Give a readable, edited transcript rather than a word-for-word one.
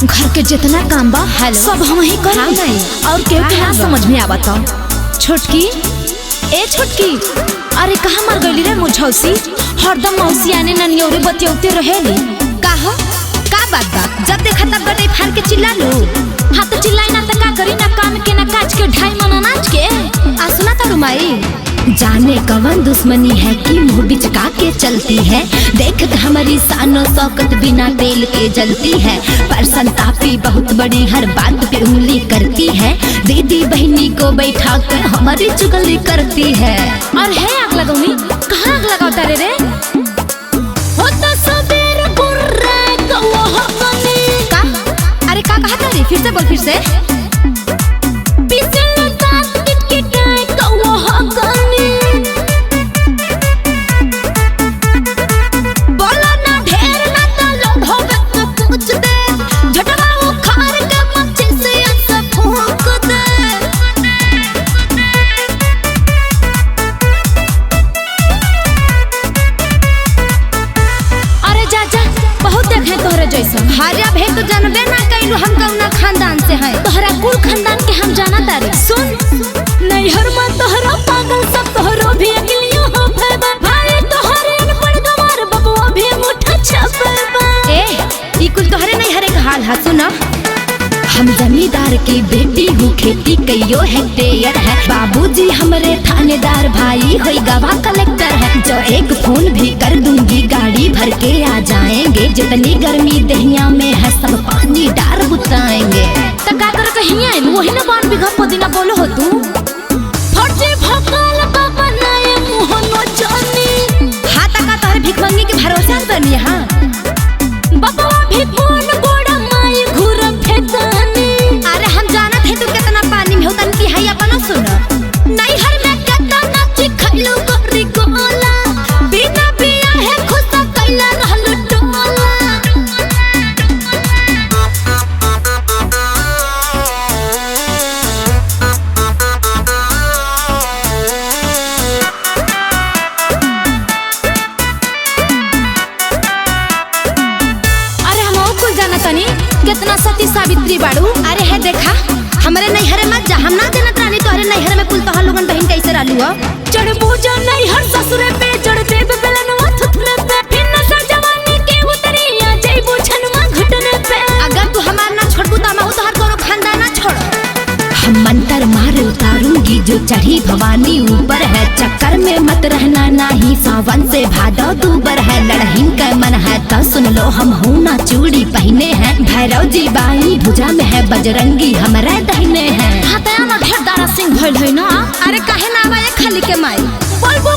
घर के जितना काम बा सब हम ही कर और केहू के ना समझ में आवत। छोटकी ए छोटकी, अरे कहाँ मर गईली रे मुझौसी? हरदम मौसी आने ननियोरे बतियौते रहेली। का हो का बात बा? जब देखा तब गटे फाड़ के चिल्ला लो। हाँ तो चिल्लाई ना तो का करी, ना काम के ना काज के ढाई मना नाच के। आसना तारू माई जाने कवन दुश्मनी है कि मुँह बिचका के चलती है। देख हमारी शानो शौकत बिना तेल के जलती है। पर संतापी बहुत बड़ी हर बात पे उंगली करती है। दीदी बहनी को बैठा कर हमारी चुगली करती है। और है आग लगौनी, कहाँ आग लगाओ तारे रे? होता सबेर बुर्रे कौवा हकनी। का? अरे का कहा तारी? फिर से बोल फिर से। हारिया भे तो जानबे ना कइलू हम कौना खानदान से हैं। तोहरा कुल खानदान के हम जाना तारे। सुन नैहर में तोहरा पागल सब तोहरो भी अगलियो हो भैबा। भाई तोहरे अनपढ़ गवार बबुआ भी मुठा छपबा। ए ई कुल तोहरे नैहर के हाल है। सुना हम जमींदार की बेटी हूँ, खेती कईयो हेक्टेयर है। बाबूजी हमरे थानेदार, भाई होई गवा कलेक्टर है। जो एक फोन भी कर दूंगी गाड़ी भर के आ जाएंगे। जितनी गर्मी दहिया में है सब पानी डार बुताएंगे। तो का कर कहीं आइल वही ना 12 बीघा पदीना बोलो हो तू। फटे भकाल बाबा नाए मुंह न जानी। हां तका तोहरे भिखमंगी के भरोसा बनी। हां बाबा भी फोन गोड़ा माई घुर फेतानी। अरे हम जानत है तू कितना पानी में होतन की है अपन सुन। नैहर में कतना नाची खइलू गोरी गोला। बिना बिया है खुश कैला रहलू टोला। अरे हम ओ कुल जाना तनी कितना सती सावित्री बाड़ू। अरे है देखा हमरे नैहर में जा, हम ना जानत रानी तोहरे नैहर में कुल तोहर लोगन बहन कैसे रहलू हो। चढ़ पूजा नैहर ससुरे पे चढ़ देव बेलनवा थुथरे पे। फिर नशा जवानी के उतरिया जई बुझनवा घुटने पे। अगर तू हमार ना छोड़बू तो हम तोहर कोनो खानदान ना छोड़। हम मंत्र मार उतारूंगी जो चढ़ी भवानी ऊपर है। चक्कर में मत रहना नाही, सावन से भादो दूबर है। लड़हिन का मन है तो सुन लो, हम हूँ ना चूड़ी पहने हैं। भैरव जी बाई भुजा में है, बजरंगी हमारे दाहिने हैं। हाथ ना ढेर दारा सिंह भइल है ना। अरे काहे ना आवा खाली के माई बोलबो